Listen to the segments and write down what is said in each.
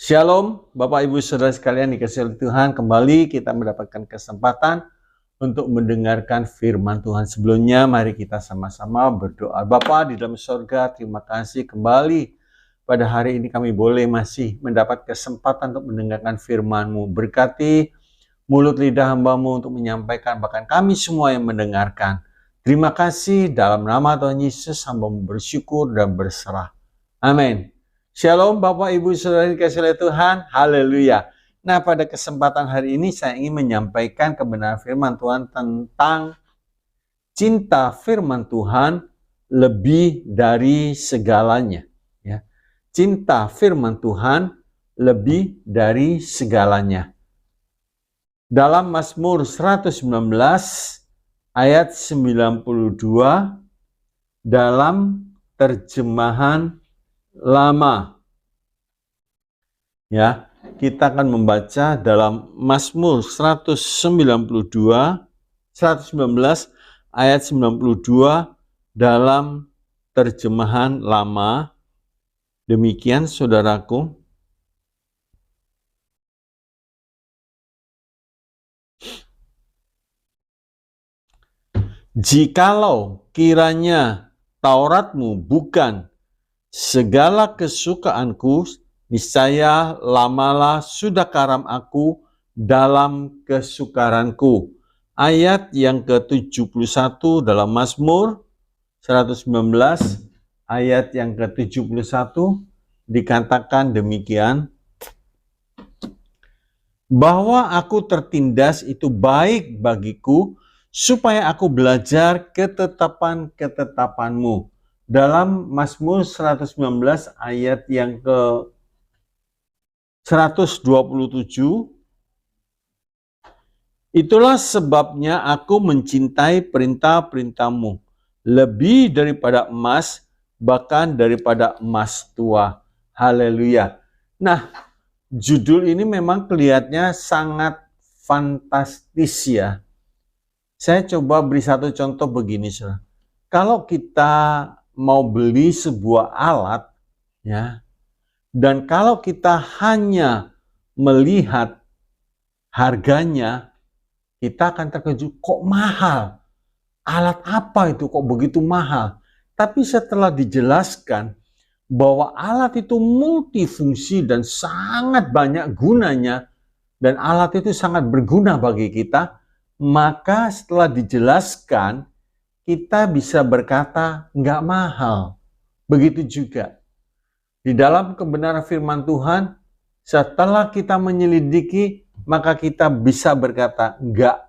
Shalom, Bapak Ibu Saudara sekalian dikasihi oleh Tuhan. Kembali kita mendapatkan kesempatan untuk mendengarkan firman Tuhan. Sebelumnya mari kita sama-sama berdoa. Bapa di dalam surga, terima kasih kembali pada hari ini kami boleh masih mendapat kesempatan untuk mendengarkan firman-Mu. Berkati mulut lidah hamba-Mu untuk menyampaikan, bahkan kami semua yang mendengarkan. Terima kasih, dalam nama Tuhan Yesus hamba-Mu bersyukur dan berserah. Amin. Shalom Bapak Ibu Saudara dikasihi oleh Tuhan. Haleluya. Nah, pada kesempatan hari ini saya ingin menyampaikan kebenaran firman Tuhan tentang cinta firman Tuhan lebih dari segalanya, ya. Cinta firman Tuhan lebih dari segalanya. Dalam Mazmur 119 ayat 92 dalam terjemahan lama, ya, kita akan membaca dalam Mazmur 119 ayat 92 dalam terjemahan lama. Demikian saudaraku. Jikalau kiranya Tauratmu bukan segala kesukaanku, niscaya lamalah sudah karam aku dalam kesukaranku. Ayat yang ke-71 dalam Mazmur 119 ayat yang ke-71 dikatakan demikian. Bahwa aku tertindas itu baik bagiku, supaya aku belajar ketetapan-ketetapanmu. Dalam Mazmur 119 ayat yang ke-127, itulah sebabnya aku mencintai perintah-perintahmu lebih daripada emas, bahkan daripada emas tua. Haleluya. Nah, judul ini memang kelihatannya sangat fantastis, ya. Saya coba beri satu contoh begini, saudara. Kalau kita mau beli sebuah alat, ya, dan kalau kita hanya melihat harganya, kita akan terkejut, kok mahal? Alat apa itu kok begitu mahal? Tapi setelah dijelaskan bahwa alat itu multifungsi dan sangat banyak gunanya, dan alat itu sangat berguna bagi kita, maka setelah dijelaskan, kita bisa berkata nggak mahal. Begitu juga di dalam kebenaran firman Tuhan, setelah kita menyelidiki, maka kita bisa berkata enggak,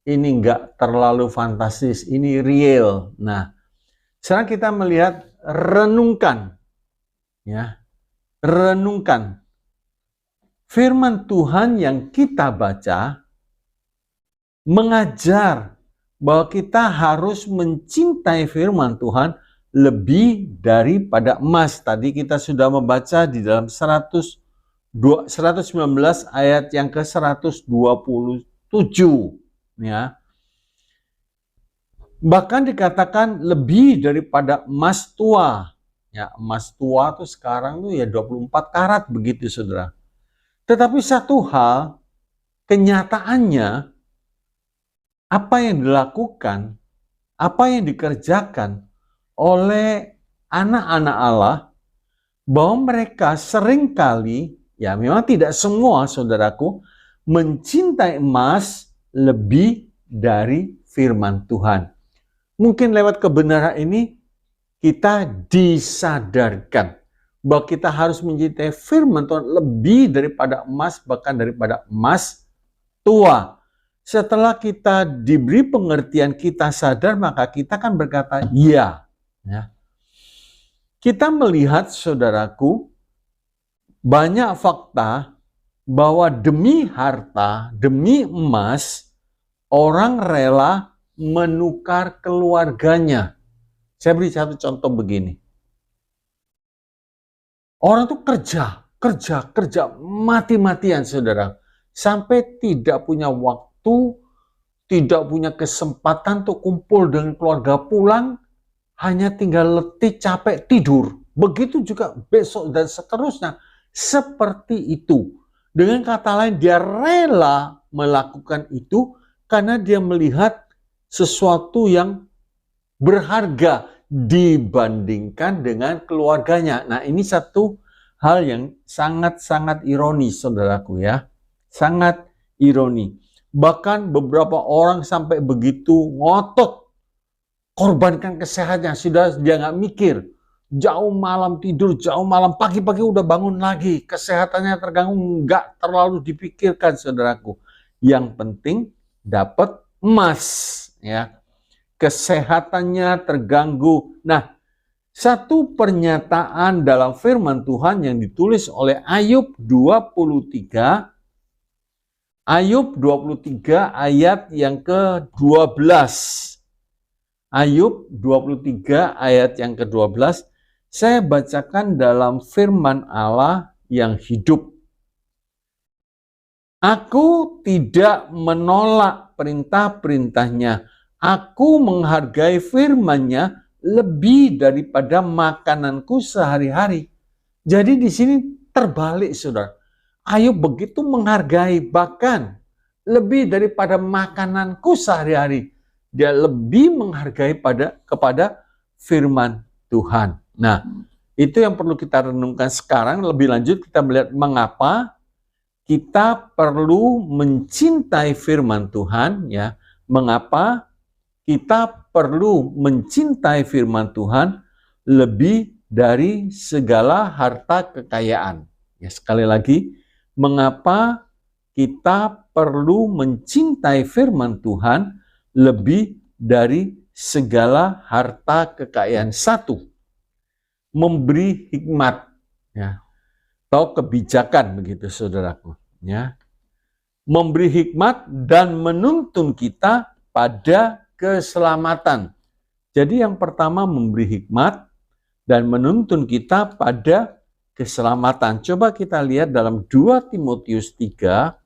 ini enggak terlalu fantastis, ini real. Nah, sekarang kita melihat, renungkan, ya, renungkan firman Tuhan yang kita baca mengajar bahwa kita harus mencintai firman Tuhan lebih daripada emas. Tadi kita sudah membaca di dalam 119 ayat yang ke-127, ya. Bahkan dikatakan lebih daripada emas tua. Ya, emas tua tuh sekarang tuh ya 24 karat begitu, saudara. Tetapi satu hal, kenyataannya apa yang dilakukan, apa yang dikerjakan oleh anak-anak Allah, bahwa mereka seringkali, ya memang tidak semua saudaraku, mencintai emas lebih dari firman Tuhan. Mungkin lewat kebenaran ini kita disadarkan bahwa kita harus mencintai firman Tuhan lebih daripada emas, bahkan daripada emas tua. Setelah kita diberi pengertian, kita sadar, maka kita akan berkata iya. Ya. Kita melihat, saudaraku, banyak fakta bahwa demi harta, demi emas, orang rela menukar keluarganya. Saya beri satu contoh begini. Orang tuh kerja mati-matian, saudara, sampai tidak punya waktu, tidak punya kesempatan untuk kumpul dengan keluarga, pulang hanya tinggal letih, capek, tidur. Begitu juga besok dan seterusnya. seperti itu. Dengan kata lain, dia rela melakukan itu karena dia melihat sesuatu yang berharga dibandingkan dengan keluarganya. Nah, ini satu hal yang sangat-sangat ironis, saudaraku ya. Sangat ironi. Bahkan beberapa orang sampai begitu ngotot korbankan kesehatannya, sudah dia nggak mikir. Jauh malam tidur, jauh malam, pagi-pagi udah bangun lagi. Kesehatannya terganggu, nggak terlalu dipikirkan, saudaraku. Yang penting dapat emas, ya. Kesehatannya terganggu. Nah, satu pernyataan dalam firman Tuhan yang ditulis oleh Ayub 23, Ayub 23 ayat yang ke-12. Ayub 23 ayat yang ke-12, saya bacakan dalam firman Allah yang hidup. Aku tidak menolak perintah-perintahnya. Aku menghargai firman-Nya lebih daripada makananku sehari-hari. Jadi di sini terbalik, saudara. Ayub begitu menghargai, bahkan lebih daripada makananku sehari-hari. Dia lebih menghargai kepada firman Tuhan. Nah, itu yang perlu kita renungkan sekarang. Lebih lanjut kita melihat mengapa kita perlu mencintai firman Tuhan, ya. Mengapa kita perlu mencintai firman Tuhan lebih dari segala harta kekayaan. Ya, sekali lagi, mengapa kita perlu mencintai firman Tuhan lebih dari segala harta kekayaan. Satu, memberi hikmat, ya, atau kebijakan, begitu saudaraku, ya. Memberi hikmat dan menuntun kita pada keselamatan. Jadi yang pertama memberi hikmat dan menuntun kita pada keselamatan. Coba kita lihat dalam 2 Timotius 3.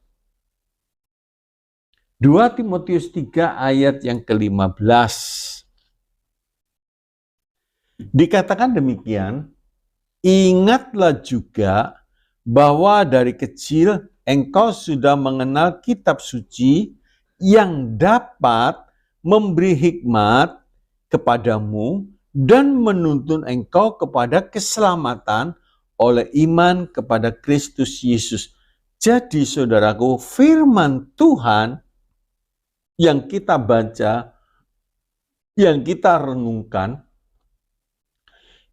2 Timotius 3 ayat yang ke-15. Dikatakan demikian, ingatlah juga bahwa dari kecil engkau sudah mengenal kitab suci yang dapat memberi hikmat kepadamu dan menuntun engkau kepada keselamatan oleh iman kepada Kristus Yesus. Jadi saudaraku, firman Tuhan yang kita baca, yang kita renungkan,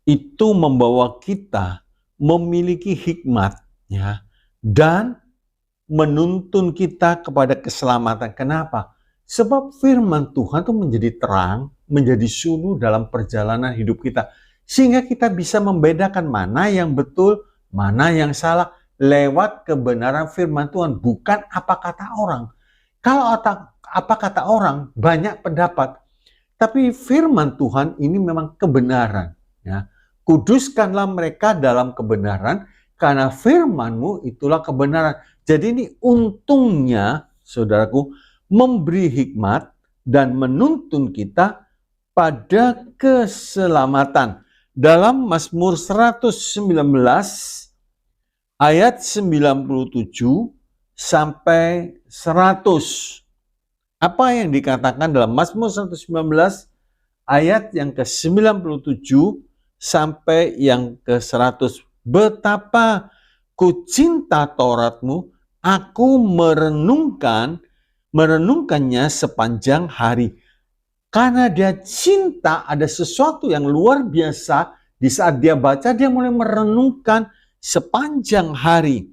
itu membawa kita memiliki hikmat, ya, dan menuntun kita kepada keselamatan. Kenapa? Sebab firman Tuhan itu menjadi terang, menjadi suluh dalam perjalanan hidup kita. Sehingga kita bisa membedakan mana yang betul, mana yang salah lewat kebenaran firman Tuhan. Bukan apa kata orang. Kalau apa kata orang, banyak pendapat. Tapi firman Tuhan ini memang kebenaran. Ya. Kuduskanlah mereka dalam kebenaran, karena firman-Mu itulah kebenaran. Jadi ini untungnya, saudaraku, memberi hikmat dan menuntun kita pada keselamatan. Dalam Mazmur 119 ayat 97 sampai 100. Apa yang dikatakan dalam Mazmur 119 ayat yang ke-97 sampai yang ke-100. Betapa ku cinta Taurat-Mu, aku merenungkannya sepanjang hari. Karena dia cinta, ada sesuatu yang luar biasa. Di saat dia baca, dia mulai merenungkan sepanjang hari.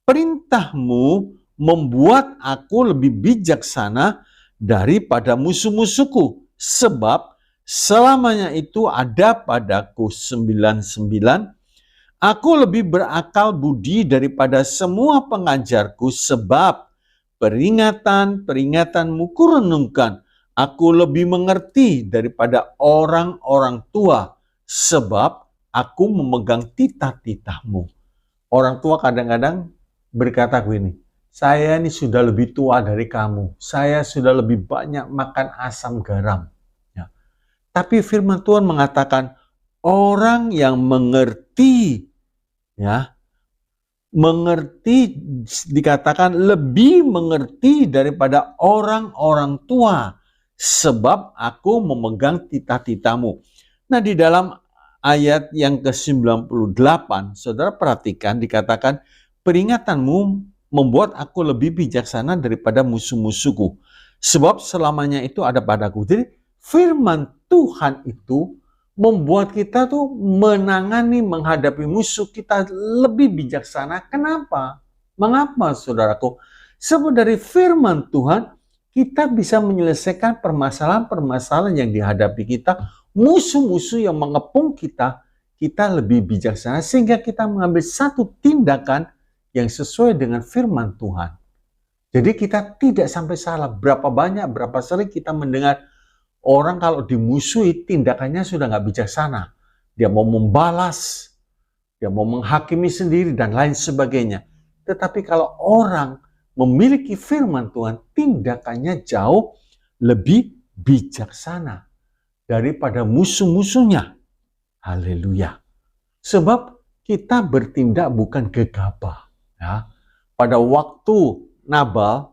Perintah-Mu membuat aku lebih bijaksana daripada musuh-musuhku. Sebab selamanya itu ada padaku 99. Aku lebih berakal budi daripada semua pengajarku, sebab peringatan-peringatanmu kurenungkan. Aku lebih mengerti daripada orang-orang tua, sebab aku memegang titah-titahmu. Orang tua kadang-kadang berkata begini, saya ini sudah lebih tua dari kamu, saya sudah lebih banyak makan asam garam. Ya. Tapi firman Tuhan mengatakan, orang yang mengerti, ya, mengerti, dikatakan lebih mengerti daripada orang-orang tua, sebab aku memegang titah-titahmu. Nah, di dalam ayat yang ke-98, saudara perhatikan dikatakan, peringatanmu membuat aku lebih bijaksana daripada musuh-musuhku, sebab selamanya itu ada padaku. Jadi firman Tuhan itu membuat kita tuh menangani, menghadapi musuh kita lebih bijaksana. Kenapa? Mengapa, saudaraku? Sebab dari firman Tuhan, kita bisa menyelesaikan permasalahan-permasalahan yang dihadapi kita, musuh-musuh yang mengepung kita, kita lebih bijaksana sehingga kita mengambil satu tindakan yang sesuai dengan firman Tuhan. Jadi kita tidak sampai salah. Berapa banyak, berapa sering kita mendengar orang kalau dimusuhi tindakannya sudah nggak bijaksana. Dia mau membalas, dia mau menghakimi sendiri dan lain sebagainya. Tetapi kalau orang memiliki firman Tuhan, tindakannya jauh lebih bijaksana daripada musuh-musuhnya. Haleluya. Sebab kita bertindak bukan gegabah. Ya. Pada waktu Nabal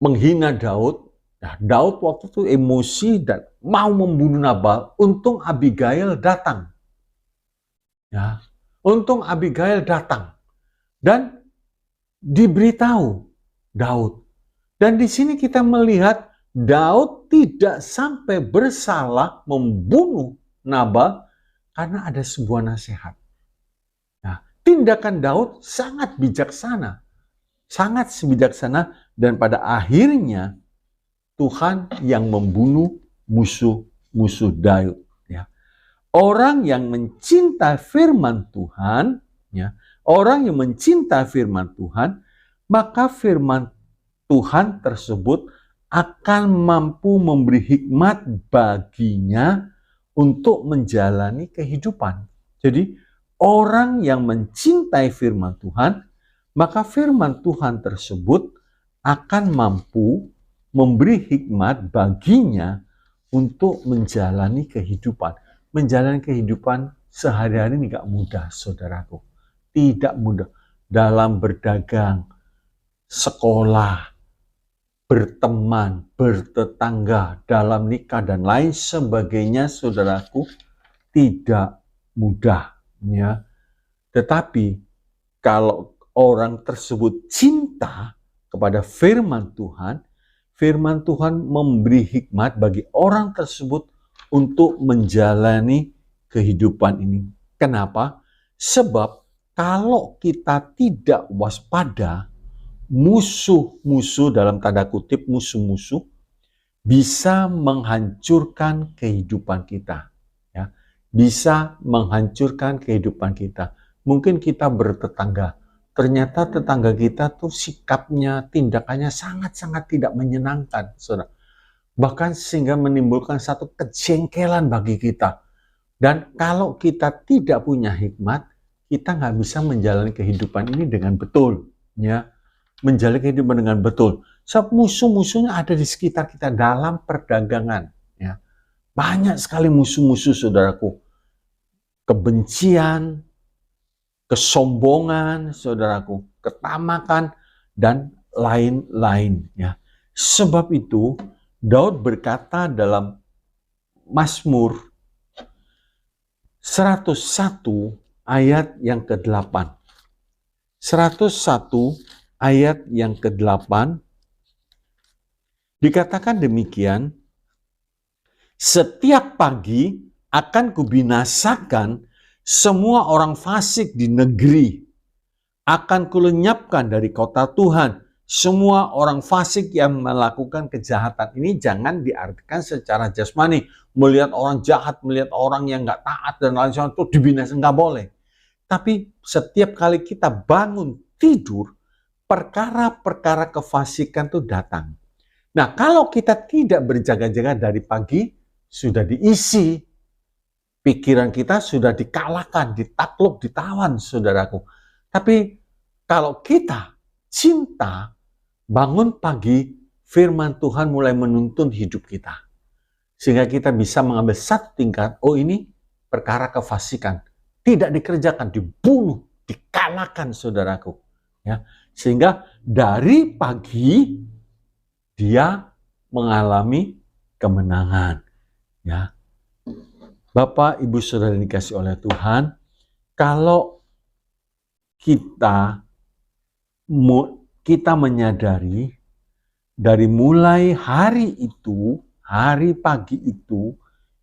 menghina Daud, nah, Daud waktu itu emosi dan mau membunuh Nabal. Untung Abigail datang. Ya, untung Abigail datang dan diberitahu Daud. Dan di sini kita melihat Daud tidak sampai bersalah membunuh Nabal karena ada sebuah nasihat. Nah, tindakan Daud sangat bijaksana, sangat bijaksana, dan pada akhirnya Tuhan yang membunuh musuh-musuh Daud. Ya. Orang yang mencintai firman Tuhan, ya, orang yang mencintai firman Tuhan, maka firman Tuhan tersebut akan mampu memberi hikmat baginya untuk menjalani kehidupan. Jadi orang yang mencintai firman Tuhan, maka firman Tuhan tersebut akan mampu memberi hikmat baginya untuk menjalani kehidupan. Menjalani kehidupan sehari-hari ini gak mudah, saudaraku. Tidak mudah. Dalam berdagang, sekolah, berteman, bertetangga, dalam nikah, dan lain sebagainya, saudaraku, tidak mudah. Ya. Tetapi kalau orang tersebut cinta kepada firman Tuhan memberi hikmat bagi orang tersebut untuk menjalani kehidupan ini. Kenapa? Sebab kalau kita tidak waspada, musuh-musuh, dalam tanda kutip musuh-musuh, bisa menghancurkan kehidupan kita. Ya, bisa menghancurkan kehidupan kita. Mungkin kita bertetangga, ternyata tetangga kita tuh sikapnya, tindakannya sangat-sangat tidak menyenangkan, saudara. Bahkan sehingga menimbulkan satu kejengkelan bagi kita. Dan kalau kita tidak punya hikmat, kita nggak bisa menjalani kehidupan ini dengan betul. Ya, menjalani kehidupan dengan betul. Sebab musuh-musuhnya ada di sekitar kita dalam perdagangan. Ya. Banyak sekali musuh-musuh, saudaraku. Kebencian, kesombongan, saudaraku, ketamakan, dan lain-lain. Ya. Sebab itu, Daud berkata dalam Mazmur 101 ayat yang ke-8. 101 ayat yang ke-8 dikatakan demikian, setiap pagi akan kubinasakan semua orang fasik di negeri, akan kulenyapkan dari kota Tuhan semua orang fasik yang melakukan kejahatan. Ini jangan diartikan secara jasmani, melihat orang jahat, melihat orang yang nggak taat dan lain sebagainya itu dibinasakan, nggak boleh. Tapi setiap kali kita bangun tidur, perkara-perkara kefasikan itu datang. Nah, kalau kita tidak berjaga-jaga dari pagi, sudah diisi, pikiran kita sudah dikalahkan, ditakluk, ditawan, saudaraku. Tapi kalau kita cinta, bangun pagi, firman Tuhan mulai menuntun hidup kita. Sehingga kita bisa mengambil satu tingkat, oh ini perkara kefasikan. Tidak dikerjakan, dibunuh dikalahkan, saudaraku. Ya, sehingga dari pagi dia mengalami kemenangan. Ya, Bapak, Ibu, Saudara yang dikasih oleh Tuhan, kalau kita menyadari dari mulai hari itu, hari pagi itu,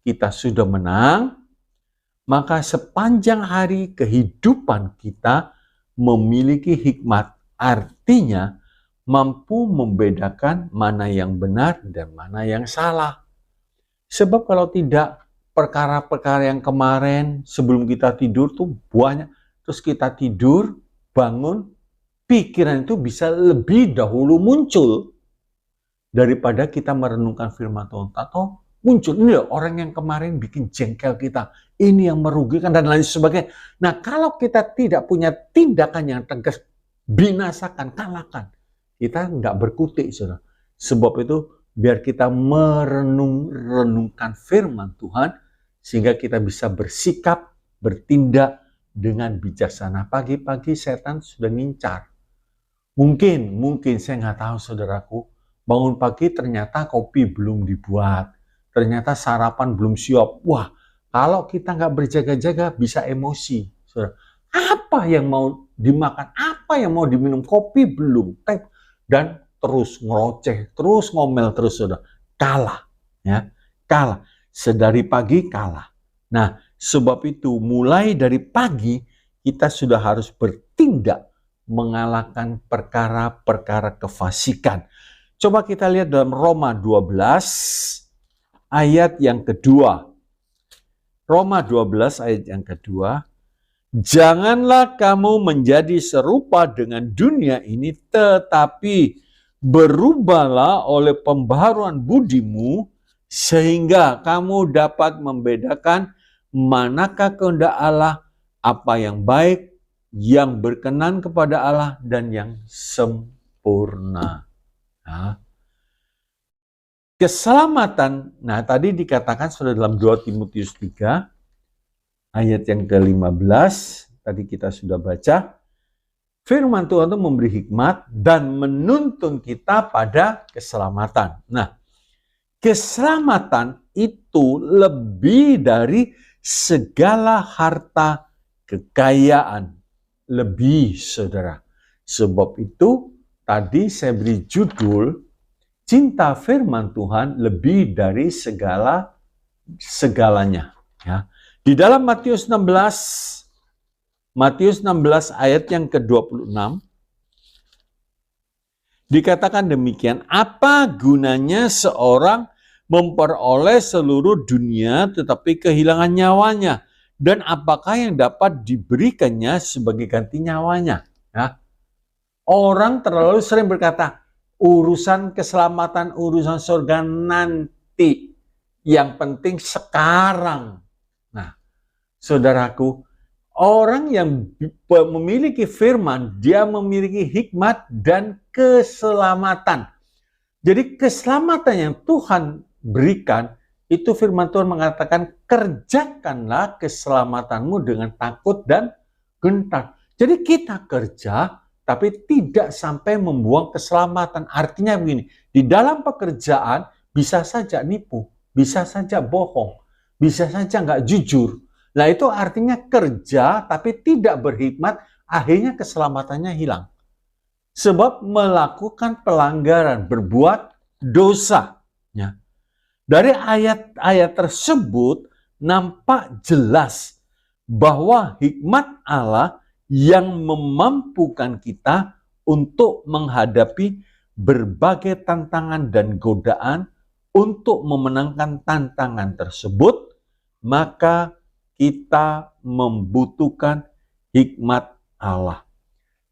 kita sudah menang, maka sepanjang hari kehidupan kita memiliki hikmat. Artinya, mampu membedakan mana yang benar dan mana yang salah. Sebab kalau tidak, perkara-perkara yang kemarin sebelum kita tidur tuh banyak. Terus kita tidur, bangun, pikiran itu bisa lebih dahulu muncul daripada kita merenungkan firman Tuhan. Atau muncul, ini loh orang yang kemarin bikin jengkel kita, ini yang merugikan dan lain sebagainya. Nah, kalau kita tidak punya tindakan yang tegas, binasakan, kalahkan, kita nggak berkutik, saudara. Sebab itu, biar kita merenungkan firman Tuhan, sehingga kita bisa bersikap, bertindak dengan bijaksana. Pagi-pagi setan sudah ngincar. Mungkin saya nggak tahu, saudaraku, bangun pagi ternyata kopi belum dibuat, ternyata sarapan belum siap. Wah, kalau kita nggak berjaga-jaga bisa emosi. Saudara. Apa yang mau dimakan, apa yang mau diminum, kopi belum, dan terus ngeroceh, terus ngomel terus, saudara. Kalah, ya, kalah. Sedari pagi kalah. Nah, sebab itu mulai dari pagi kita sudah harus bertindak mengalahkan perkara-perkara kefasikan. Coba kita lihat dalam Roma 12 ayat yang kedua. Roma 12 ayat yang kedua. Janganlah kamu menjadi serupa dengan dunia ini, tetapi berubahlah oleh pembaharuan budimu, sehingga kamu dapat membedakan manakah kehendak Allah, apa yang baik, yang berkenan kepada Allah, dan yang sempurna. Nah, keselamatan, nah tadi dikatakan sudah dalam 2 Timotius 3, ayat yang ke-15, tadi kita sudah baca, firman Tuhan itu memberi hikmat dan menuntun kita pada keselamatan. Nah, keselamatan itu lebih dari segala harta kekayaan. Lebih, saudara. Sebab itu, tadi saya beri judul, cinta firman Tuhan lebih dari segalanya. Ya. Di dalam Matius 16 ayat yang ke-26, dikatakan demikian, apa gunanya seorang memperoleh seluruh dunia tetapi kehilangan nyawanya? Dan apakah yang dapat diberikannya sebagai ganti nyawanya? Ya. Orang terlalu sering berkata, urusan keselamatan, urusan surga nanti. Yang penting sekarang. Nah, saudaraku, orang yang memiliki firman, dia memiliki hikmat dan keselamatan. Jadi keselamatan yang Tuhan berikan, itu firman Tuhan mengatakan, kerjakanlah keselamatanmu dengan takut dan gentar. Jadi kita kerja, tapi tidak sampai membuang keselamatan. Artinya begini, di dalam pekerjaan bisa saja nipu, bisa saja bohong, bisa saja nggak jujur. Nah itu artinya kerja tapi tidak berhikmat, akhirnya keselamatannya hilang. Sebab melakukan pelanggaran, berbuat dosa. Ya. Dari ayat-ayat tersebut nampak jelas bahwa hikmat Allah yang memampukan kita untuk menghadapi berbagai tantangan dan godaan, untuk memenangkan tantangan tersebut, maka kita membutuhkan hikmat Allah.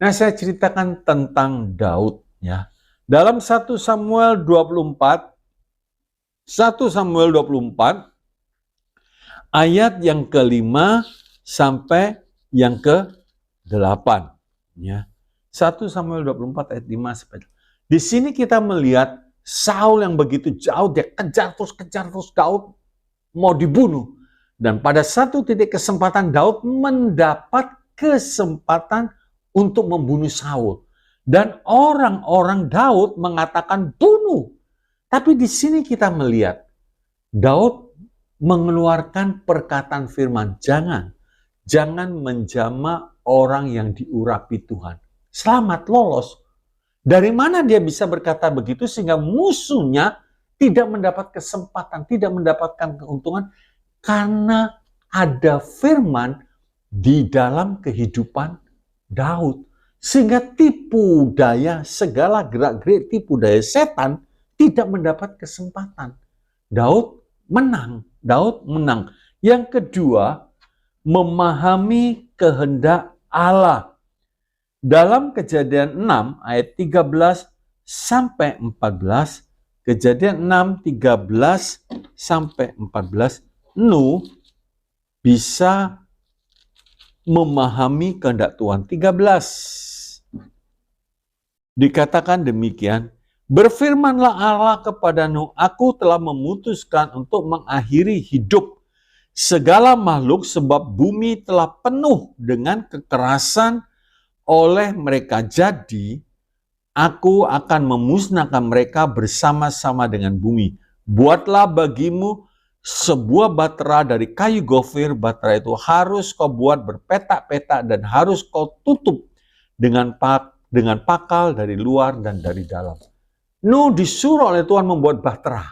Nah, saya ceritakan tentang Daud ya. Dalam 1 Samuel 24 ayat yang ke-5 sampai yang ke-8 ya. 1 Samuel 24 ayat 5 sampai. Di sini kita melihat Saul yang begitu jauh, dia kejar terus Daud mau dibunuh. Dan pada satu titik kesempatan Daud mendapat kesempatan untuk membunuh Saul. Dan orang-orang Daud mengatakan bunuh. Tapi di sini kita melihat Daud mengeluarkan perkataan firman, jangan menjama orang yang diurapi Tuhan. Selamat lolos. Dari mana dia bisa berkata begitu sehingga musuhnya tidak mendapat kesempatan, tidak mendapatkan keuntungan karena ada firman di dalam kehidupan Daud. Sehingga tipu daya, segala gerak-gerik tipu daya setan tidak mendapat kesempatan. Daud menang. Yang kedua, memahami kehendak Allah. Dalam Kejadian 6 ayat 13 sampai 14, Kejadian 6, 13 sampai 14, Nuh bisa memahami kehendak Tuhan. 13. Dikatakan demikian, berfirmanlah Allah kepada Nuh, aku telah memutuskan untuk mengakhiri hidup segala makhluk sebab bumi telah penuh dengan kekerasan oleh mereka. Jadi, aku akan memusnahkan mereka bersama-sama dengan bumi. Buatlah bagimu sebuah batra dari kayu gofir. Batra itu harus kau buat berpetak-petak dan harus kau tutup dengan pakal dari luar dan dari dalam. Nuh disuruh oleh Tuhan membuat bahtera.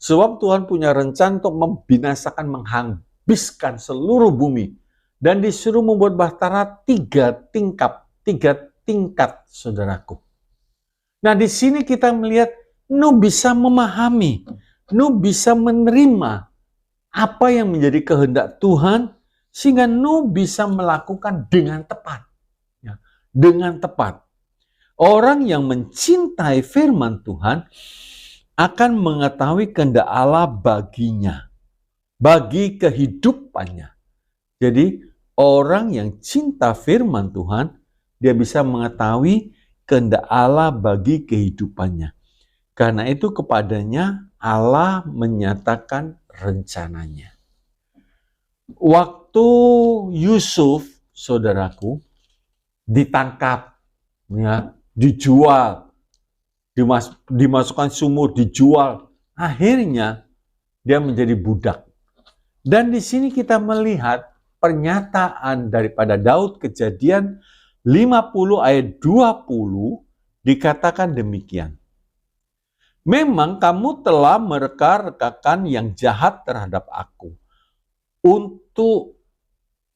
Sebab Tuhan punya rencana untuk membinasakan, menghabiskan seluruh bumi. Dan disuruh membuat bahtera 3 tingkat, saudaraku. Nah, di sini kita melihat Nuh bisa memahami, Nuh bisa menerima apa yang menjadi kehendak Tuhan, sehingga Nuh bisa melakukan dengan tepat. Ya, dengan tepat. Orang yang mencintai firman Tuhan akan mengetahui kehendak Allah baginya, bagi kehidupannya. Jadi orang yang cinta firman Tuhan, dia bisa mengetahui kehendak Allah bagi kehidupannya. Karena itu kepadanya Allah menyatakan rencananya. Waktu Yusuf, saudaraku, ditangkap, ya, dijual, dimasukkan sumur, dijual. Akhirnya dia menjadi budak. Dan di sini kita melihat pernyataan daripada Daud, Kejadian 50 ayat 20, dikatakan demikian. Memang kamu telah mereka-rekakan yang jahat terhadap aku.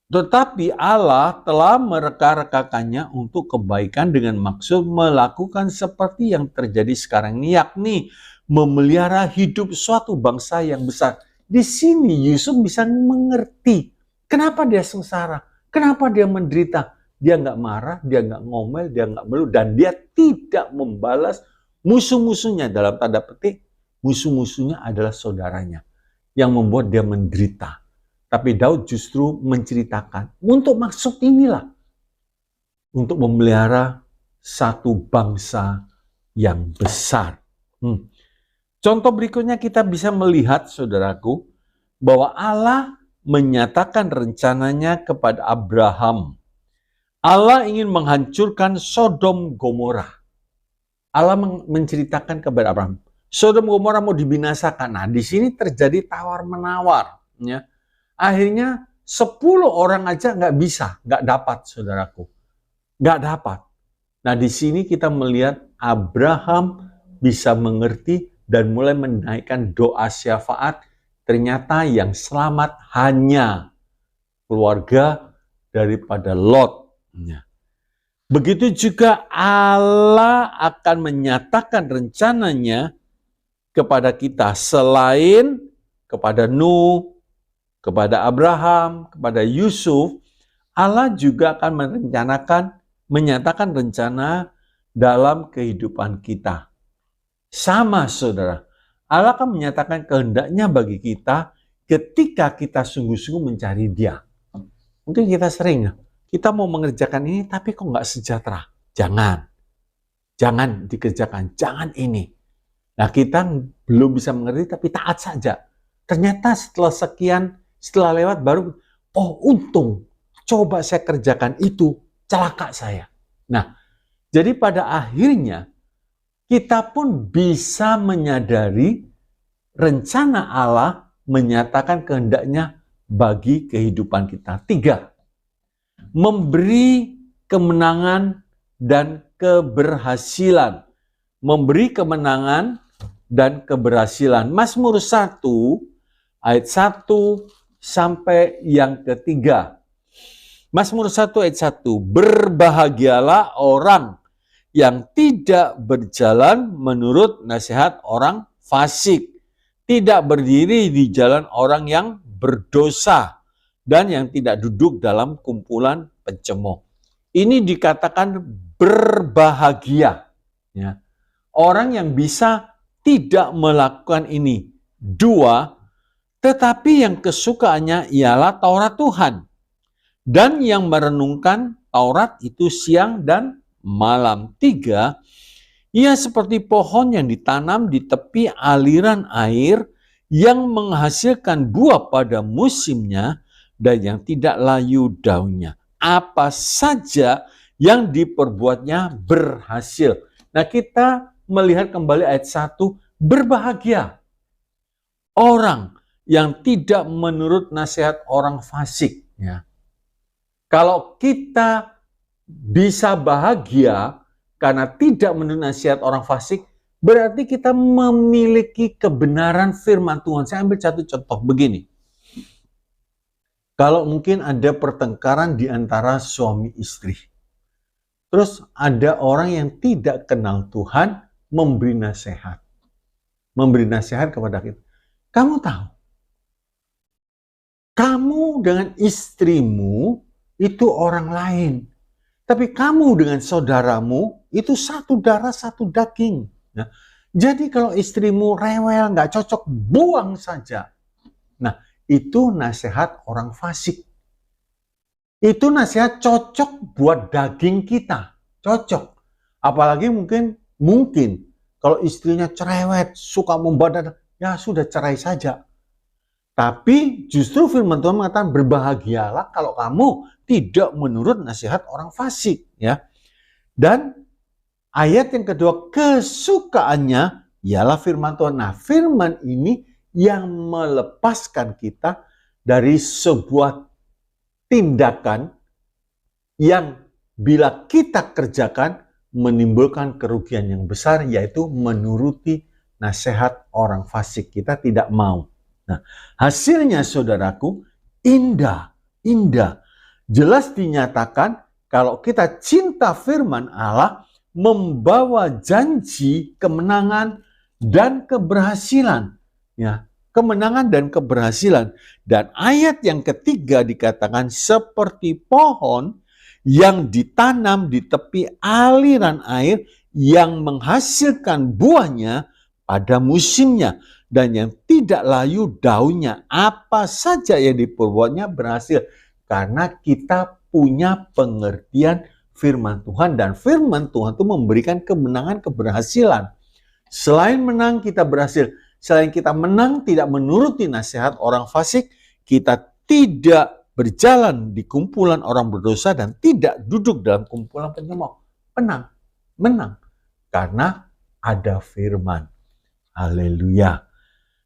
Tetapi Allah telah mereka-rekakannya untuk kebaikan dengan maksud melakukan seperti yang terjadi sekarang ini, yakni memelihara hidup suatu bangsa yang besar. Di sini Yusuf bisa mengerti kenapa dia sengsara, kenapa dia menderita. Dia nggak marah, dia nggak ngomel, dia nggak meluh, dan dia tidak membalas musuh-musuhnya. Dalam tanda petik, musuh-musuhnya adalah saudaranya yang membuat dia menderita. Tapi Daud justru menceritakan, untuk maksud inilah, untuk memelihara satu bangsa yang besar. Contoh berikutnya kita bisa melihat, saudaraku, bahwa Allah menyatakan rencananya kepada Abraham. Allah ingin menghancurkan Sodom Gomora. Allah menceritakan kepada Abraham, Sodom Gomora mau dibinasakan. Nah, di sini terjadi tawar-menawar. Ya. Akhirnya 10 orang aja nggak dapat, saudaraku. Nggak dapat. Nah, di sini kita melihat Abraham bisa mengerti dan mulai menaikkan doa syafaat. Ternyata yang selamat hanya keluarga daripada Lot. Begitu juga Allah akan menyatakan rencananya kepada kita selain kepada Nuh, kepada Abraham, kepada Yusuf. Allah juga akan menyatakan rencana dalam kehidupan kita. Sama, saudara. Allah akan menyatakan kehendaknya bagi kita ketika kita sungguh-sungguh mencari Dia. Mungkin kita sering, kita mau mengerjakan ini tapi kok nggak sejahtera. Jangan dikerjakan, jangan ini. Nah, kita belum bisa mengerti tapi taat saja. Ternyata setelah lewat baru, oh untung, coba saya kerjakan itu, celaka saya. Nah, jadi pada akhirnya kita pun bisa menyadari rencana Allah menyatakan kehendaknya bagi kehidupan kita. 3, memberi kemenangan dan keberhasilan. Memberi kemenangan dan keberhasilan. Mazmur 1 ayat 1 sampai yang ketiga. Mazmur 1 ayat 1. Berbahagialah orang yang tidak berjalan menurut nasihat orang fasik, tidak berdiri di jalan orang yang berdosa, dan yang tidak duduk dalam kumpulan pencemooh. Ini dikatakan berbahagia. Ya. Orang yang bisa tidak melakukan ini. 2, tetapi yang kesukaannya ialah Taurat Tuhan. Dan yang merenungkan Taurat itu siang dan malam. 3, ia seperti pohon yang ditanam di tepi aliran air yang menghasilkan buah pada musimnya dan yang tidak layu daunnya. Apa saja yang diperbuatnya berhasil. Nah, kita melihat kembali ayat 1, berbahagia orang yang tidak menurut nasihat orang fasik. Ya. Kalau kita bisa bahagia karena tidak menurut nasihat orang fasik, berarti kita memiliki kebenaran firman Tuhan. Saya ambil satu contoh begini. Kalau mungkin ada pertengkaran di antara suami istri. Terus ada orang yang tidak kenal Tuhan memberi nasihat. Memberi nasihat kepada kita. Kamu tahu, kamu dengan istrimu itu orang lain. Tapi kamu dengan saudaramu itu satu darah, satu daging. Nah, jadi kalau istrimu rewel, nggak cocok, buang saja. Nah, itu nasihat orang fasik. Itu nasihat cocok buat daging kita. Cocok. Apalagi mungkin kalau istrinya cerewet, suka membadar, ya sudah cerai saja. Tapi justru firman Tuhan mengatakan berbahagialah kalau kamu tidak menurut nasihat orang fasik, ya. Dan ayat yang kedua, kesukaannya ialah firman Tuhan. Nah, firman ini yang melepaskan kita dari sebuah tindakan yang bila kita kerjakan menimbulkan kerugian yang besar, yaitu menuruti nasihat orang fasik. Kita tidak mau. Nah, hasilnya saudaraku indah. Jelas dinyatakan kalau kita cinta firman Allah membawa janji kemenangan dan keberhasilan. Ya, kemenangan dan keberhasilan. Dan ayat yang ketiga dikatakan seperti pohon yang ditanam di tepi aliran air yang menghasilkan buahnya pada musimnya. Dan yang tidak layu daunnya, apa saja yang diperbuatnya berhasil. Karena kita punya pengertian firman Tuhan. Dan firman Tuhan itu memberikan kemenangan, keberhasilan. Selain menang, kita berhasil. Selain kita menang, tidak menuruti nasihat orang fasik, kita tidak berjalan di kumpulan orang berdosa dan tidak duduk dalam kumpulan pencemooh. Menang. Karena ada firman. Haleluya.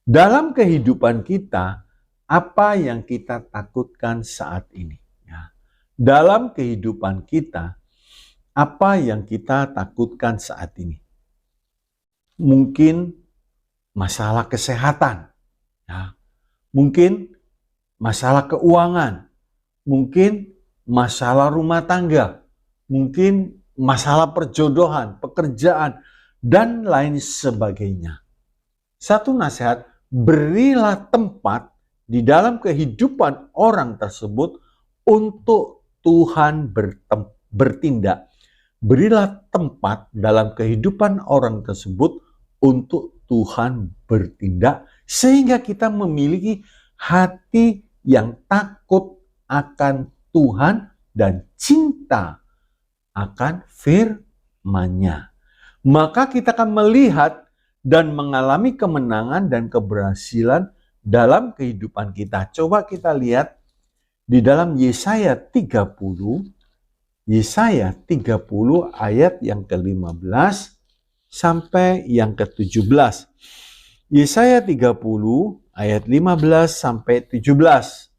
Dalam kehidupan kita, apa yang kita takutkan saat ini? Ya. Dalam kehidupan kita, apa yang kita takutkan saat ini? Mungkin masalah kesehatan, ya. Mungkin masalah keuangan, mungkin masalah rumah tangga, mungkin masalah perjodohan, pekerjaan, dan lain sebagainya. Satu nasihat, berilah tempat di dalam kehidupan orang tersebut untuk Tuhan bertindak. Berilah tempat dalam kehidupan orang tersebut untuk Tuhan bertindak sehingga kita memiliki hati yang takut akan Tuhan dan cinta akan firman-Nya. Maka kita akan melihat dan mengalami kemenangan dan keberhasilan dalam kehidupan kita. Coba kita lihat di dalam Yesaya 30 ayat yang ke-15 sampai yang ke-17. Yesaya 30 ayat 15 sampai 17.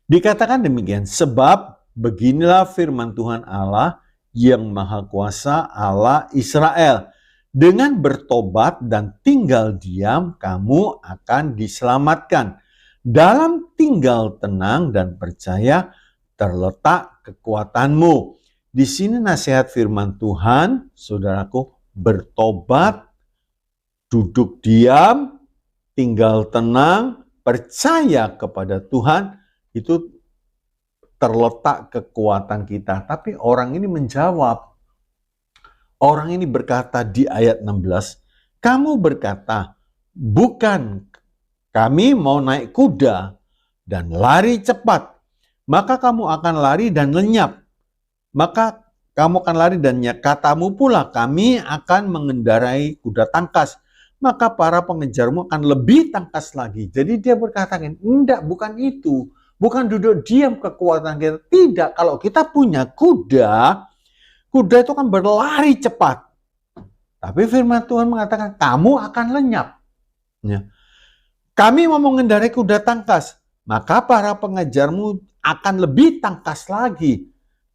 Dikatakan demikian, sebab beginilah firman Tuhan Allah yang Maha Kuasa, Allah Israel. Dengan bertobat dan tinggal diam, kamu akan diselamatkan. Dalam tinggal tenang dan percaya terletak kekuatanmu. Di sini nasihat firman Tuhan, saudaraku, bertobat, duduk diam, tinggal tenang, percaya kepada Tuhan, itu terletak kekuatan kita. Tapi orang ini menjawab, orang ini berkata di ayat 16, kamu berkata, bukan, kami mau naik kuda dan lari cepat. Maka kamu akan lari dan lenyap. Maka kamu akan lari dan lenyap. Katamu pula, kami akan mengendarai kuda tangkas. Maka para pengejarmu akan lebih tangkas lagi. Jadi dia berkata, enggak, bukan itu. Bukan duduk diam kekuatan kita. Tidak, kalau kita punya kuda, kuda itu kan berlari cepat. Tapi firman Tuhan mengatakan, kamu akan lenyap. Ya. Kami mau mengendarai kuda tangkas. Maka para pengejarmu akan lebih tangkas lagi.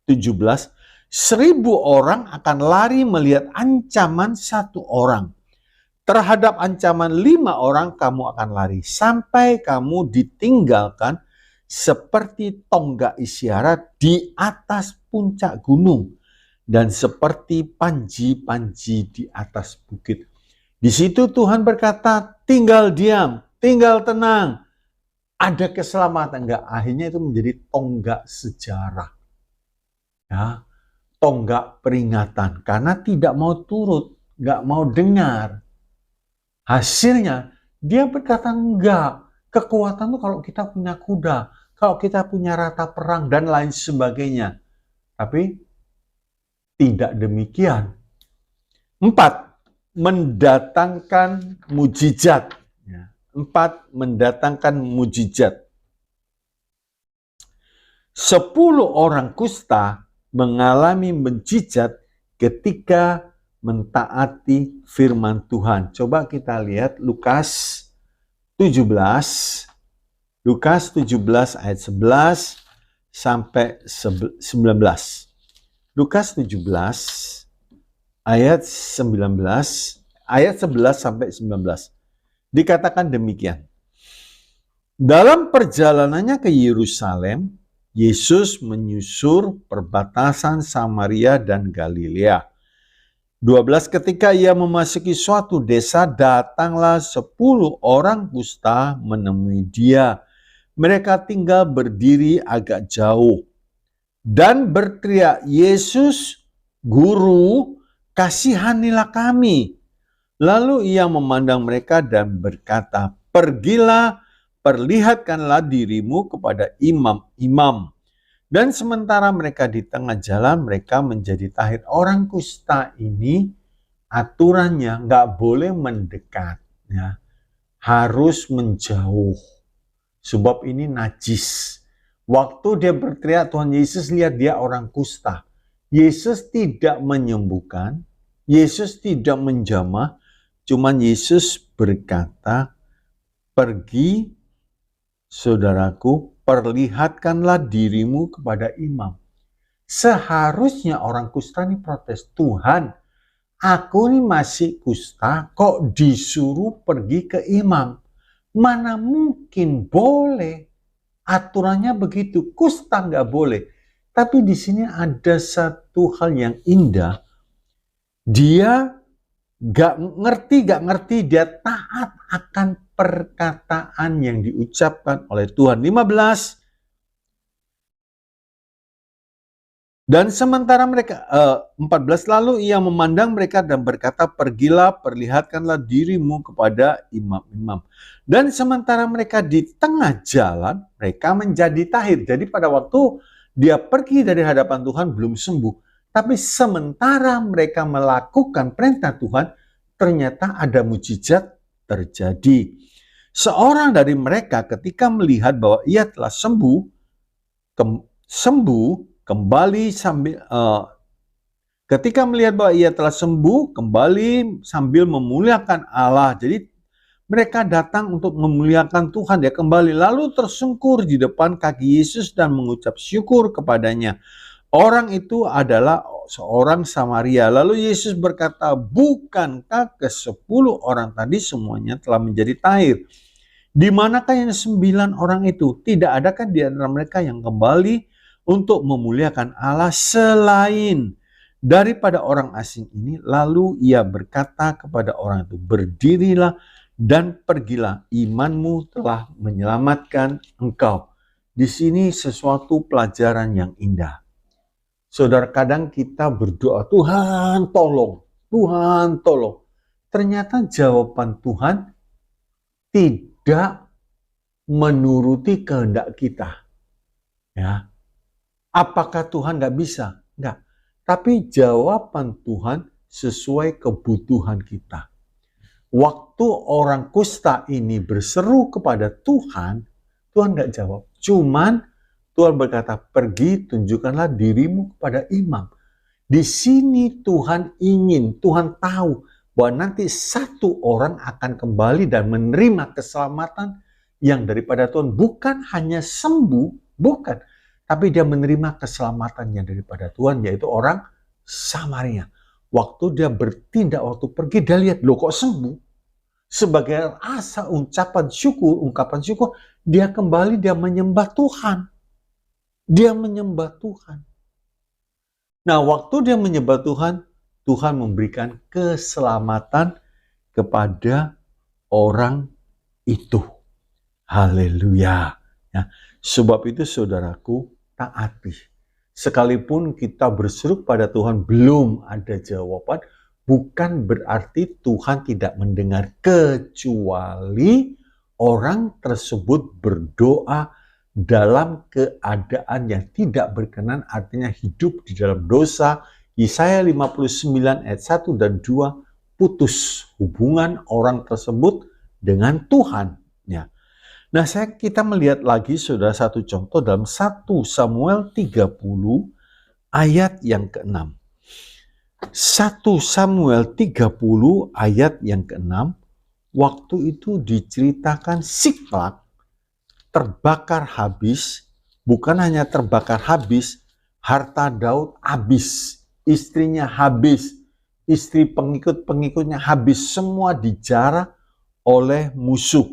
17, 1.000 orang akan lari melihat ancaman 1 orang. Terhadap ancaman 5 orang kamu akan lari. Sampai kamu ditinggalkan seperti tonggak isyarat di atas puncak gunung. Dan seperti panji-panji di atas bukit. Di situ Tuhan berkata, tinggal diam, tinggal tenang. Ada keselamatan. Enggak, akhirnya itu menjadi tonggak sejarah. Ya, tonggak peringatan. Karena tidak mau turut, enggak mau dengar. Hasilnya, dia berkata enggak. Kekuatan itu kalau kita punya kuda, kalau kita punya rata perang, dan lain sebagainya. Tapi tidak demikian. 4. Mendatangkan mujizat. 4. Mendatangkan mujizat. 10 orang kusta mengalami mujizat ketika mentaati firman Tuhan. Coba kita lihat Lukas 17. Lukas 17 ayat 11 sampai 19. Lukas 17 ayat 19, ayat 11 sampai 19. Dikatakan demikian. Dalam perjalanannya ke Yerusalem, Yesus menyusur perbatasan Samaria dan Galilea. 12, ketika ia memasuki suatu desa, datanglah 10 orang kusta menemui dia. Mereka tinggal berdiri agak jauh dan berteriak, Yesus, Guru, kasihanilah kami. Lalu ia memandang mereka dan berkata, pergilah, perlihatkanlah dirimu kepada imam-imam. Dan sementara mereka di tengah jalan, mereka menjadi tahir. Orang kusta ini aturannya nggak boleh mendekat, ya. Harus menjauh. Sebab ini najis. Waktu dia berteriak, Tuhan Yesus lihat dia orang kusta. Yesus tidak menyembuhkan, Yesus tidak menjamah, cuman Yesus berkata, pergi saudaraku, perlihatkanlah dirimu kepada imam. Seharusnya orang kusta ini protes, Tuhan, aku ini masih kusta, kok disuruh pergi ke imam? Mana mungkin boleh? Aturannya begitu, kusta nggak boleh. Tapi di sini ada satu hal yang indah. Dia gak ngerti, dia taat akan perkataan yang diucapkan oleh Tuhan. 15. Dan sementara mereka, 14, lalu ia memandang mereka dan berkata, pergilah, perlihatkanlah dirimu kepada imam-imam. Dan sementara mereka di tengah jalan, mereka menjadi tahir. Jadi pada waktu dia pergi dari hadapan Tuhan belum sembuh. Tapi sementara mereka melakukan perintah Tuhan, ternyata ada mujizat terjadi. Seorang dari mereka ketika melihat bahwa ia telah sembuh kembali ketika melihat bahwa ia telah sembuh kembali sambil memuliakan Allah. Jadi mereka datang untuk memuliakan Tuhan. Dia kembali lalu tersungkur di depan kaki Yesus dan mengucap syukur kepadanya. Orang itu adalah seorang Samaria. Lalu Yesus berkata, bukankah ke-10 orang tadi semuanya telah menjadi tahir? Di manakah yang 9 orang itu? Tidak adakah di antara mereka yang kembali untuk memuliakan Allah selain daripada orang asing ini? Lalu ia berkata kepada orang itu, berdirilah dan pergilah, imanmu telah menyelamatkan engkau. Di sini sesuatu pelajaran yang indah. Saudara, kadang kita berdoa, Tuhan tolong, Tuhan tolong. Ternyata jawaban Tuhan tidak menuruti kehendak kita. Ya, apakah Tuhan nggak bisa? Nggak. Tapi jawaban Tuhan sesuai kebutuhan kita. Waktu orang kusta ini berseru kepada Tuhan, Tuhan nggak jawab. Cuman Tuhan berkata, pergi tunjukkanlah dirimu kepada imam. Di sini Tuhan tahu bahwa nanti satu orang akan kembali dan menerima keselamatan yang daripada Tuhan. Bukan hanya sembuh, bukan. Tapi dia menerima keselamatannya daripada Tuhan, yaitu orang Samaria. Waktu dia bertindak, waktu pergi, dia lihat, loh kok sembuh? Sebagai ungkapan syukur, dia kembali, dia menyembah Tuhan. Dia menyembah Tuhan. Nah, waktu dia menyembah Tuhan, Tuhan memberikan keselamatan kepada orang itu. Haleluya. Ya, sebab itu saudaraku, taati. Sekalipun kita berseru pada Tuhan belum ada jawaban, bukan berarti Tuhan tidak mendengar, kecuali orang tersebut berdoa dalam keadaan yang tidak berkenan, artinya hidup di dalam dosa. Yesaya 59 ayat 1 dan 2, putus hubungan orang tersebut dengan Tuhan. Ya. Nah, kita melihat lagi saudara satu contoh dalam 1 Samuel 30 ayat yang ke-6. 1 Samuel 30 ayat yang ke-6, waktu itu diceritakan Siklak terbakar habis. Bukan hanya terbakar habis, harta Daud habis, istrinya habis, istri pengikut-pengikutnya habis, semua dijarah oleh musuh.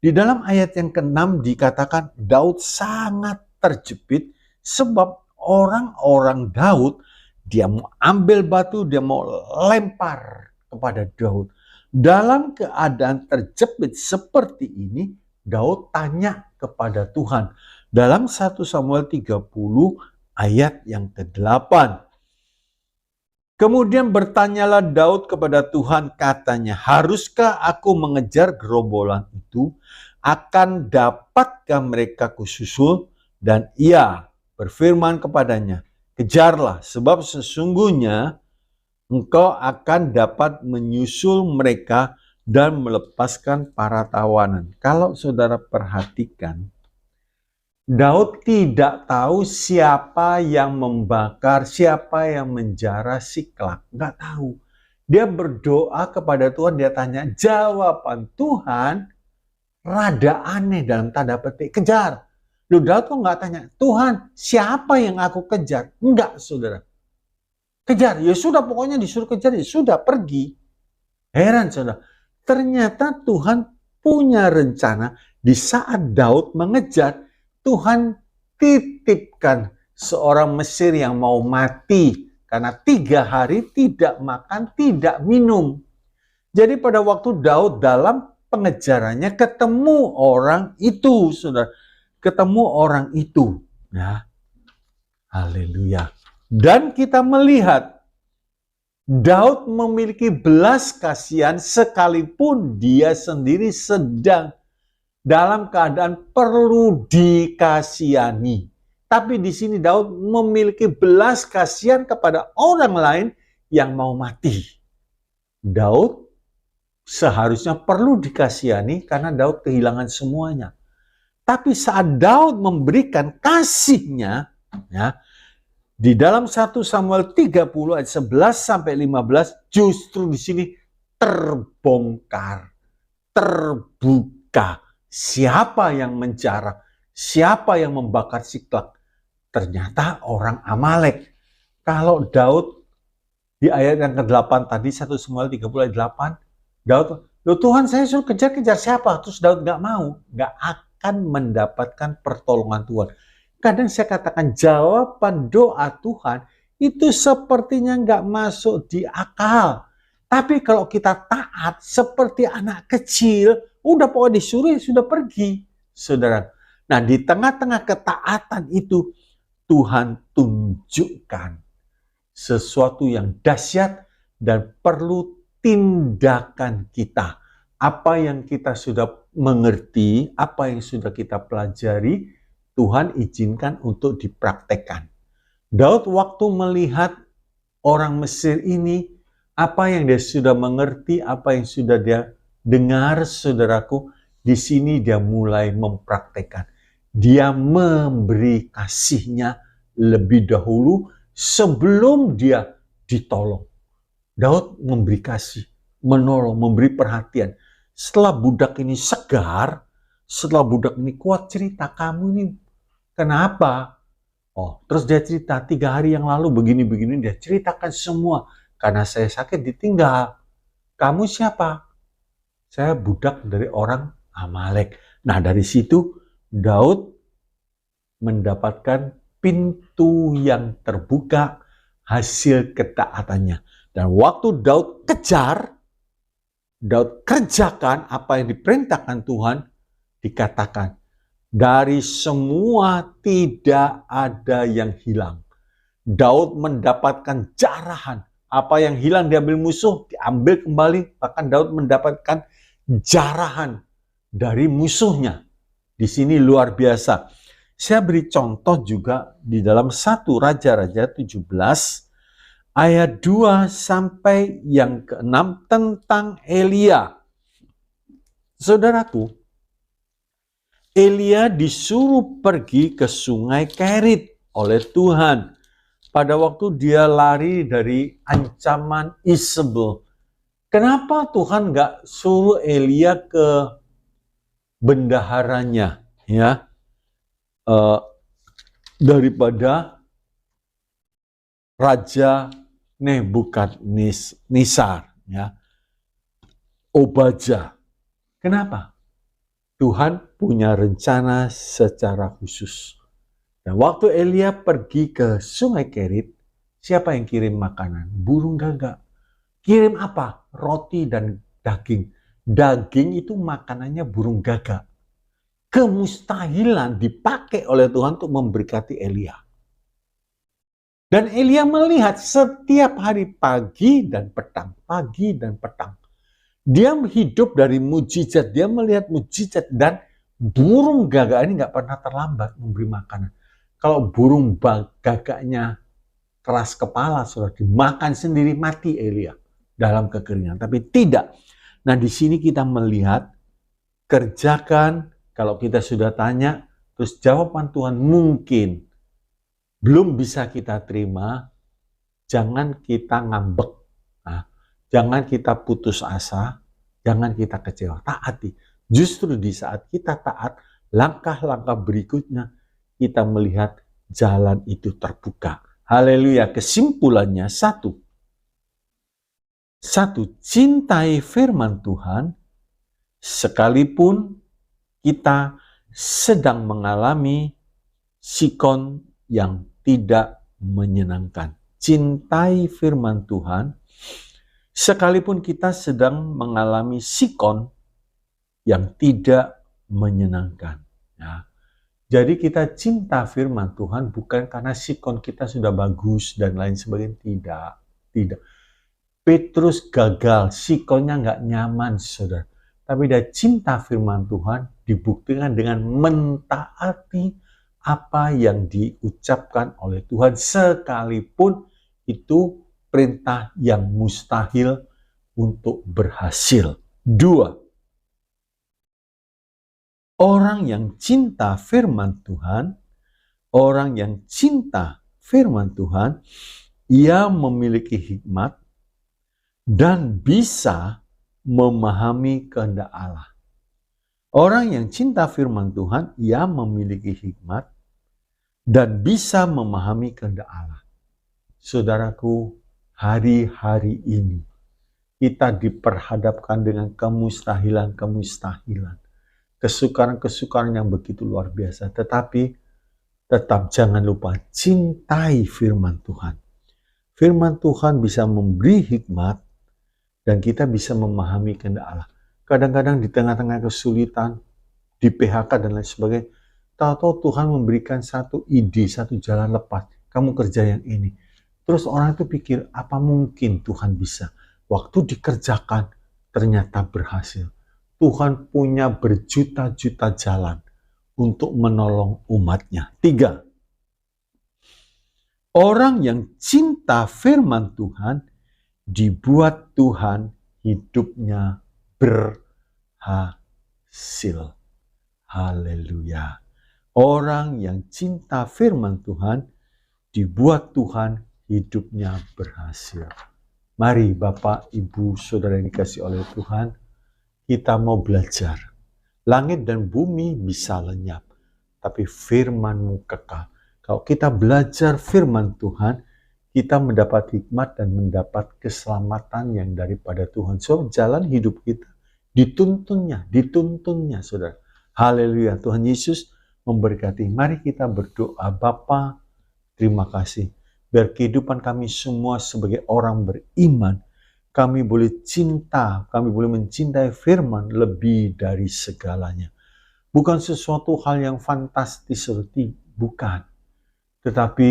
Di dalam ayat yang ke-6 dikatakan Daud sangat terjepit sebab orang-orang Daud, dia mau ambil batu, dia mau lempar kepada Daud. Dalam keadaan terjepit seperti ini, Daud tanya kepada Tuhan dalam 1 Samuel 30 ayat yang ke-8. Kemudian bertanyalah Daud kepada Tuhan, katanya, haruskah aku mengejar gerombolan itu? Akan dapatkah mereka kususul? Dan ia berfirman kepadanya, kejarlah, sebab sesungguhnya engkau akan dapat menyusul mereka dan melepaskan para tawanan. Kalau saudara perhatikan, Daud tidak tahu siapa yang membakar, siapa yang menjara Siklak. Nggak tahu. Dia berdoa kepada Tuhan, dia tanya, jawaban Tuhan rada aneh dalam tanda petik, kejar. Loh, Daud kok nggak tanya, Tuhan siapa yang aku kejar? Enggak, saudara. Kejar, ya sudah, pokoknya disuruh kejar, ya sudah, pergi. Heran saudara. Ternyata Tuhan punya rencana. Di saat Daud mengejar, Tuhan titipkan seorang Mesir yang mau mati karena 3 hari tidak makan, tidak minum. Jadi pada waktu Daud dalam pengejarannya ketemu orang itu, saudara. Ketemu orang itu. Ya. Haleluya. Dan kita melihat Daud memiliki belas kasihan sekalipun dia sendiri sedang dalam keadaan perlu dikasihani. Tapi di sini Daud memiliki belas kasihan kepada orang lain yang mau mati. Daud seharusnya perlu dikasihani karena Daud kehilangan semuanya. Tapi saat Daud memberikan kasihnya, ya, di dalam 1 Samuel 30 ayat 11 sampai 15 justru di sini terbongkar, terbuka siapa yang menjarah, siapa yang membakar Siklag. Ternyata orang Amalek. Kalau Daud di ayat yang ke-8 tadi 1 Samuel 30 ayat 8, Daud, loh Tuhan saya suruh kejar-kejar siapa? Terus Daud gak mau, gak akan mendapatkan pertolongan Tuhan. Kadang saya katakan jawaban doa Tuhan itu sepertinya gak masuk di akal. Tapi kalau kita taat seperti anak kecil, udah pokoknya disuruh ya sudah pergi, saudara. Nah di tengah-tengah ketaatan itu Tuhan tunjukkan sesuatu yang dahsyat dan perlu tindakan kita. Apa yang kita sudah mengerti, apa yang sudah kita pelajari, Tuhan izinkan untuk dipraktekkan. Daud waktu melihat orang Mesir ini, apa yang dia sudah mengerti, apa yang sudah dia dengar, saudaraku, di sini dia mulai mempraktekkan. Dia memberi kasihnya lebih dahulu sebelum dia ditolong. Daud memberi kasih, menolong, memberi perhatian. Setelah budak ini segar, setelah budak ini kuat cerita, kamu ini kenapa? Oh, terus dia cerita 3 hari yang lalu begini-begini, dia ceritakan semua. Karena saya sakit ditinggal. Kamu siapa? Saya budak dari orang Amalek. Nah dari situ Daud mendapatkan pintu yang terbuka hasil ketaatannya. Dan waktu Daud kejar, Daud kerjakan apa yang diperintahkan Tuhan, dikatakan, dari semua tidak ada yang hilang. Daud mendapatkan jarahan. Apa yang hilang diambil musuh, diambil kembali. Bahkan Daud mendapatkan jarahan dari musuhnya. Di sini luar biasa. Saya beri contoh juga di dalam 1 Raja-Raja 17 ayat 2 sampai yang ke-6 tentang Elia. Saudaraku, Elia disuruh pergi ke sungai Kerit oleh Tuhan pada waktu dia lari dari ancaman Isabel. Kenapa Tuhan nggak suruh Elia ke bendaharanya, ya, daripada Raja Nebukadnezar, ya, Obaja. Kenapa? Tuhan punya rencana secara khusus. Dan waktu Elia pergi ke sungai Kerit, siapa yang kirim makanan? Burung gagak. Kirim apa? Roti dan daging. Daging itu makanannya burung gagak. Kemustahilan dipakai oleh Tuhan untuk memberkati Elia. Dan Elia melihat setiap hari pagi dan petang, pagi dan petang. Dia hidup dari mujizat, dia melihat mujizat, dan burung gagak ini nggak pernah terlambat memberi makanan. Kalau burung gagaknya keras kepala, sudah dimakan sendiri, mati Elia dalam kekeringan. Tapi tidak. Nah di sini kita melihat, kerjakan, kalau kita sudah tanya, terus jawaban Tuhan mungkin belum bisa kita terima, jangan kita ngambek. Nah, jangan kita putus asa, jangan kita kecewa. Taati. Justru di saat kita taat, langkah-langkah berikutnya, kita melihat jalan itu terbuka. Haleluya. Kesimpulannya satu, cintai firman Tuhan, sekalipun kita sedang mengalami sikon yang tidak menyenangkan. Cintai firman Tuhan, sekalipun kita sedang mengalami sikon yang tidak menyenangkan. Ya. Jadi kita cinta firman Tuhan bukan karena sikon kita sudah bagus dan lain sebagainya. Tidak. Petrus gagal, sikonnya nggak nyaman, saudara. Tapi dia cinta firman Tuhan dibuktikan dengan mentaati apa yang diucapkan oleh Tuhan, sekalipun itu perintah yang mustahil untuk berhasil. 2. Orang yang cinta firman Tuhan, ia memiliki hikmat dan bisa memahami kehendak Allah. Orang yang cinta firman Tuhan, ia memiliki hikmat dan bisa memahami kehendak Allah. Saudaraku, hari-hari ini kita diperhadapkan dengan kemustahilan-kemustahilan, kesukaran-kesukaran yang begitu luar biasa. Tetapi tetap jangan lupa cintai firman Tuhan. Firman Tuhan bisa memberi hikmat dan kita bisa memahami kehendak Allah. Kadang-kadang di tengah-tengah kesulitan, di PHK dan lain sebagainya, tahu-tahu Tuhan memberikan satu ide, satu jalan lepas. Kamu kerja yang ini. Terus orang itu pikir, apa mungkin Tuhan bisa? Waktu dikerjakan, ternyata berhasil. Tuhan punya berjuta-juta jalan untuk menolong umatnya. 3. Orang yang cinta firman Tuhan, dibuat Tuhan hidupnya berhasil. Haleluya. Orang yang cinta firman Tuhan, dibuat Tuhan hidupnya berhasil. Mari Bapak, Ibu, Saudara yang dikasihi oleh Tuhan, kita mau belajar. Langit dan bumi bisa lenyap, tapi firman-Mu kekal. Kalau kita belajar firman Tuhan, kita mendapat hikmat dan mendapat keselamatan yang daripada Tuhan. So, jalan hidup kita dituntunnya, saudara. Haleluya, Tuhan Yesus memberkati. Mari kita berdoa. Bapa, terima kasih. Biar kehidupan kami semua sebagai orang beriman, kami boleh cinta, kami boleh mencintai firman lebih dari segalanya. Bukan sesuatu hal yang fantastis, bukan. Tetapi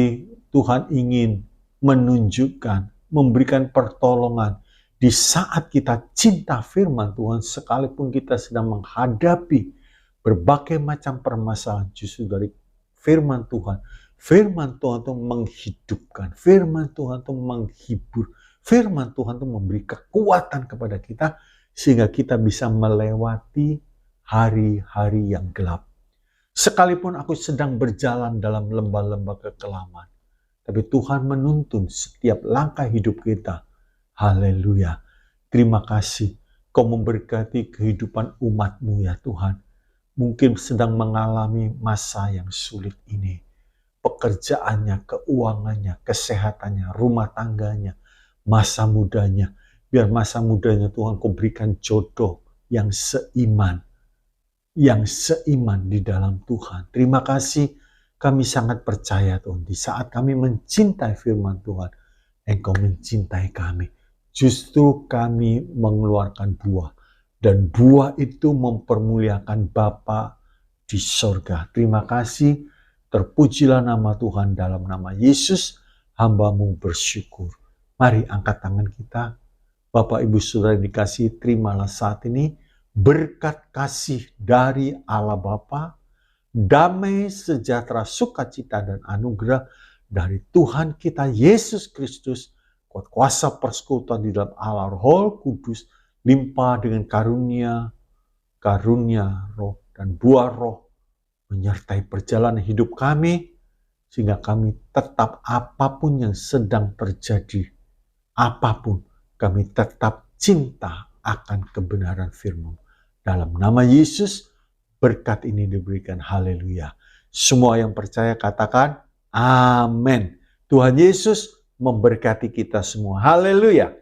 Tuhan ingin menunjukkan, memberikan pertolongan di saat kita cinta firman Tuhan, sekalipun kita sedang menghadapi berbagai macam permasalahan. Justru dari firman Tuhan itu menghidupkan, firman Tuhan itu menghibur, firman Tuhan itu memberi kekuatan kepada kita sehingga kita bisa melewati hari-hari yang gelap. Sekalipun aku sedang berjalan dalam lembah-lembah kekelaman, tapi Tuhan menuntun setiap langkah hidup kita. Haleluya. Terima kasih. Kau memberkati kehidupan umat-Mu ya Tuhan. Mungkin sedang mengalami masa yang sulit ini. Pekerjaannya, keuangannya, kesehatannya, rumah tangganya, masa mudanya. Biar masa mudanya Tuhan Kau berikan jodoh yang seiman di dalam Tuhan. Terima kasih. Kami sangat percaya Tuhan, di saat kami mencintai firman Tuhan, Engkau mencintai kami. Justru kami mengeluarkan buah, dan buah itu mempermuliakan Bapa di sorga. Terima kasih, terpujilah nama Tuhan. Dalam nama Yesus, hamba-Mu bersyukur. Mari angkat tangan kita. Bapak, Ibu, Saudara yang dikasihi, terimalah saat ini berkat kasih dari Allah Bapa, damai, sejahtera, sukacita, dan anugerah dari Tuhan kita Yesus Kristus, kuasa persekutuan di dalam Allah Roh Kudus, limpah dengan karunia roh dan buah roh, menyertai perjalanan hidup kami, sehingga kami tetap apapun yang sedang terjadi, apapun, kami tetap cinta akan kebenaran firman. Dalam nama Yesus, berkat ini diberikan. Haleluya. Semua yang percaya katakan amin. Tuhan Yesus memberkati kita semua. Haleluya.